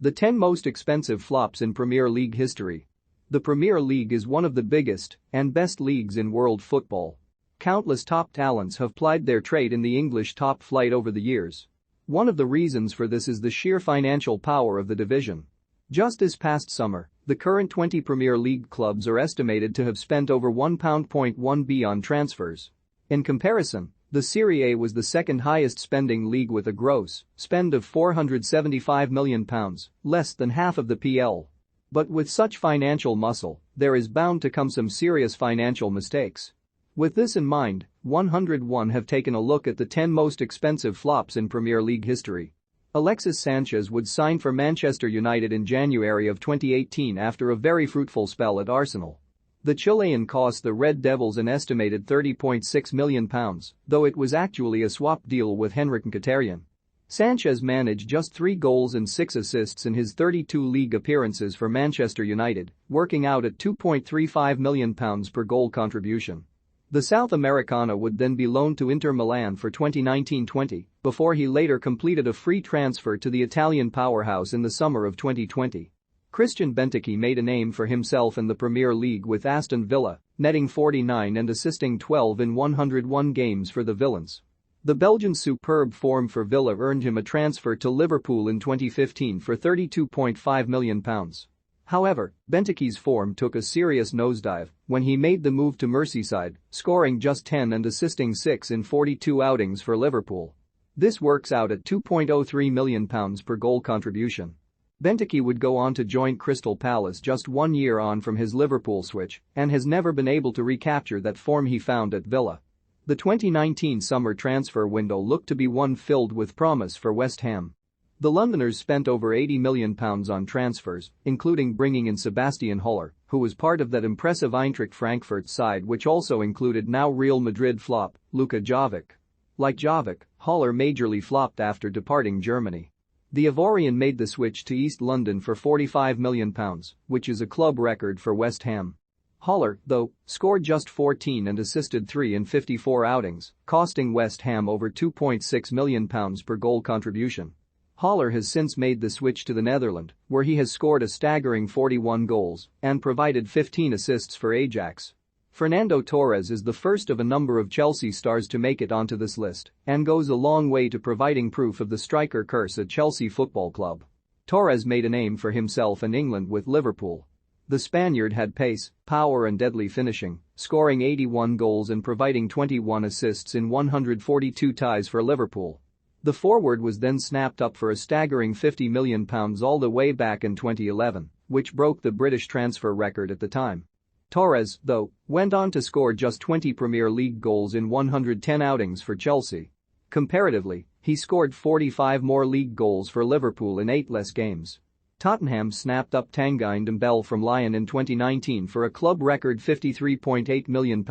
The 10 most expensive flops in Premier League history. The Premier League is one of the biggest and best leagues in world football. Countless top talents have plied their trade in the English top flight over the years. One of the reasons for this is the sheer financial power of the division. Just this past summer, the current 20 Premier League clubs are estimated to have spent over £1.1 billion on transfers. In comparison, the Serie A was the second highest spending league with a gross spend of £475 million, less than half of the PL. But with such financial muscle, there is bound to come some serious financial mistakes. With this in mind, 101 have taken a look at the 10 most expensive flops in Premier League history. Alexis Sanchez would sign for Manchester United in January of 2018 after a very fruitful spell at Arsenal. The Chilean cost the Red Devils an estimated £30.6 million, though it was actually a swap deal with Henrik Mkhitaryan. Sanchez managed just 3 goals and 6 assists in his 32 league appearances for Manchester United, working out at £2.35 million per goal contribution. The South Americana would then be loaned to Inter Milan for 2019-20, before he later completed a free transfer to the Italian powerhouse in the summer of 2020. Christian Benteke made a name for himself in the Premier League with Aston Villa, netting 49 and assisting 12 in 101 games for the Villains. The Belgian's superb form for Villa earned him a transfer to Liverpool in 2015 for £32.5 million. However, Benteke's form took a serious nosedive when he made the move to Merseyside, scoring just 10 and assisting 6 in 42 outings for Liverpool. This works out at £2.03 million per goal contribution. Benteke would go on to join Crystal Palace just 1 year on from his Liverpool switch and has never been able to recapture that form he found at Villa. The 2019 summer transfer window looked to be one filled with promise for West Ham. The Londoners spent over £80 million on transfers, including bringing in Sebastian Haller, who was part of that impressive Eintracht Frankfurt side which also included now Real Madrid flop, Luka Jovic. Like Jovic, Haller majorly flopped after departing Germany. The Ivorian made the switch to East London for £45 million, which is a club record for West Ham. Haller, though, scored just 14 and assisted 3 in 54 outings, costing West Ham over £2.6 million per goal contribution. Haller has since made the switch to the Netherlands, where he has scored a staggering 41 goals and provided 15 assists for Ajax. Fernando Torres is the first of a number of Chelsea stars to make it onto this list and goes a long way to providing proof of the striker curse at Chelsea Football Club. Torres made a name for himself in England with Liverpool. The Spaniard had pace, power and deadly finishing, scoring 81 goals and providing 21 assists in 142 ties for Liverpool. The forward was then snapped up for a staggering £50 million all the way back in 2011, which broke the British transfer record at the time. Torres, though, went on to score just 20 Premier League goals in 110 outings for Chelsea. Comparatively, he scored 45 more league goals for Liverpool in 8 less games. Tottenham snapped up Tanguy Ndombele from Lyon in 2019 for a club record £53.8 million.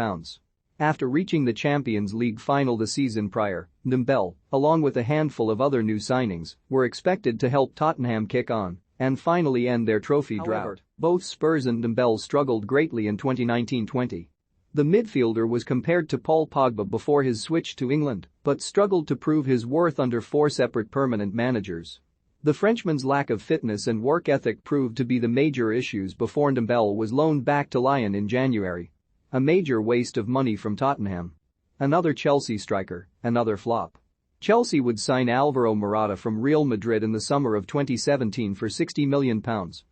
After reaching the Champions League final the season prior, Ndombele, along with a handful of other new signings, were expected to help Tottenham kick on and finally end their trophy drought. Both Spurs and Ndombele struggled greatly in 2019-20. The midfielder was compared to Paul Pogba before his switch to England, but struggled to prove his worth under 4 separate permanent managers. The Frenchman's lack of fitness and work ethic proved to be the major issues before Ndombele was loaned back to Lyon in January. A major waste of money from Tottenham. Another Chelsea striker, another flop. Chelsea would sign Alvaro Morata from Real Madrid in the summer of 2017 for £60 million,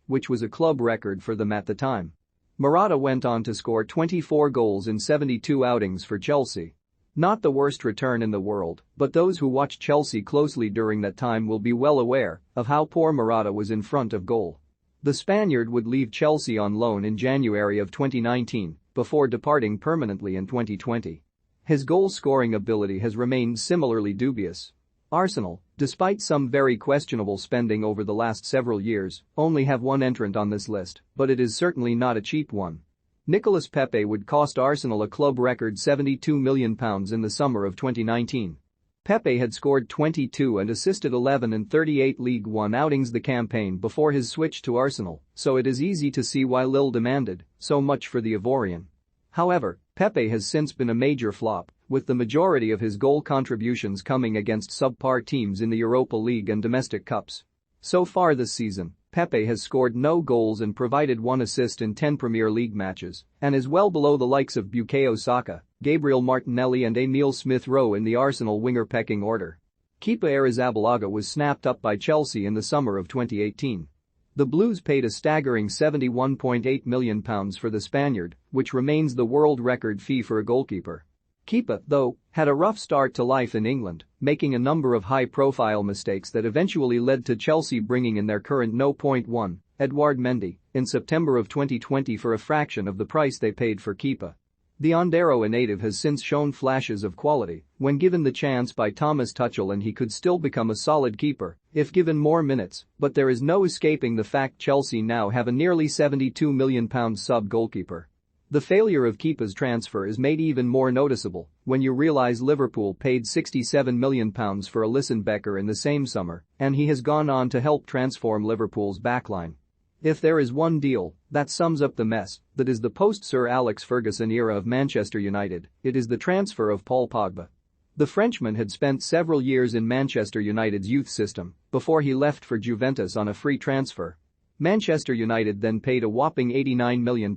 which was a club record for them at the time. Morata went on to score 24 goals in 72 outings for Chelsea. Not the worst return in the world, but those who watched Chelsea closely during that time will be well aware of how poor Morata was in front of goal. The Spaniard would leave Chelsea on loan in January of 2019 before departing permanently in 2020. His goal-scoring ability has remained similarly dubious. Arsenal, despite some very questionable spending over the last several years, only have one entrant on this list, but it is certainly not a cheap one. Nicolas Pepe would cost Arsenal a club record £72 million in the summer of 2019. Pepe had scored 22 and assisted 11 in 38 League One outings the campaign before his switch to Arsenal, so it is easy to see why Lille demanded so much for the Ivorian. However, Pepe has since been a major flop, with the majority of his goal contributions coming against subpar teams in the Europa League and domestic cups. So far this season, Pepe has scored no goals and provided 1 assist in 10 Premier League matches and is well below the likes of Bukayo Saka, Gabriel Martinelli and Emile Smith-Rowe in the Arsenal winger pecking order. Kepa Arrizabalaga was snapped up by Chelsea in the summer of 2018. The Blues paid a staggering £71.8 million for the Spaniard, which remains the world record fee for a goalkeeper. Kepa, though, had a rough start to life in England, making a number of high-profile mistakes that eventually led to Chelsea bringing in their current No. 1, Edouard Mendy, in September of 2020 for a fraction of the price they paid for Kepa. The Andorra native has since shown flashes of quality when given the chance by Thomas Tuchel, and he could still become a solid keeper if given more minutes, but there is no escaping the fact Chelsea now have a nearly £72 million sub-goalkeeper. The failure of Kepa's transfer is made even more noticeable when you realise Liverpool paid £67 million for Alisson Becker in the same summer, and he has gone on to help transform Liverpool's backline. If there is one deal that sums up the mess that is the post-Sir Alex Ferguson era of Manchester United, it is the transfer of Paul Pogba. The Frenchman had spent several years in Manchester United's youth system before he left for Juventus on a free transfer. Manchester United then paid a whopping £89 million,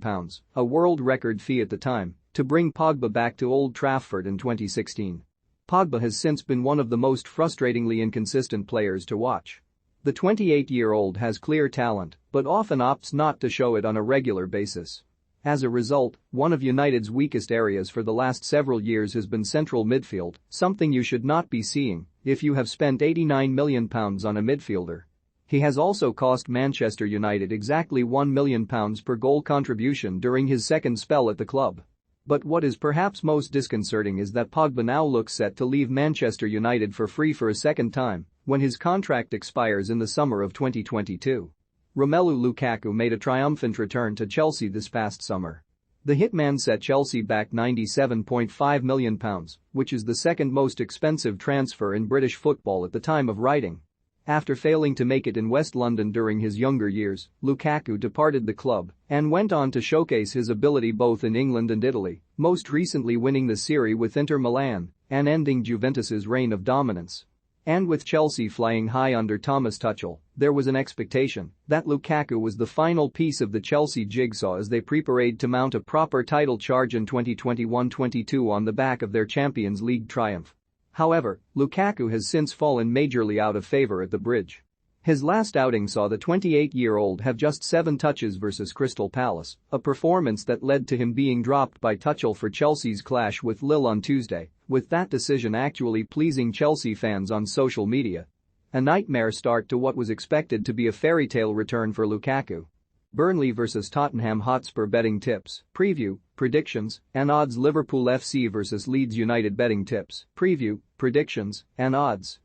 a world record fee at the time, to bring Pogba back to Old Trafford in 2016. Pogba has since been one of the most frustratingly inconsistent players to watch. The 28-year-old has clear talent, but often opts not to show it on a regular basis. As a result, one of United's weakest areas for the last several years has been central midfield, something you should not be seeing if you have spent £89 million on a midfielder. He has also cost Manchester United exactly £1 million per goal contribution during his second spell at the club. But what is perhaps most disconcerting is that Pogba now looks set to leave Manchester United for free for a second time when his contract expires in the summer of 2022. Romelu Lukaku made a triumphant return to Chelsea this past summer. The hitman set Chelsea back £97.5 million, which is the second most expensive transfer in British football at the time of writing. After failing to make it in West London during his younger years, Lukaku departed the club and went on to showcase his ability both in England and Italy, most recently winning the Serie with Inter Milan and ending Juventus's reign of dominance. And with Chelsea flying high under Thomas Tuchel, there was an expectation that Lukaku was the final piece of the Chelsea jigsaw as they prepared to mount a proper title charge in 2021-22 on the back of their Champions League triumph. However, Lukaku has since fallen majorly out of favour at the Bridge. His last outing saw the 28-year-old have just 7 touches versus Crystal Palace, a performance that led to him being dropped by Tuchel for Chelsea's clash with Lille on Tuesday, with that decision actually pleasing Chelsea fans on social media. A nightmare start to what was expected to be a fairy tale return for Lukaku. Burnley vs Tottenham Hotspur betting tips, preview, predictions, and odds. Liverpool FC vs Leeds United betting tips, preview, predictions, and odds.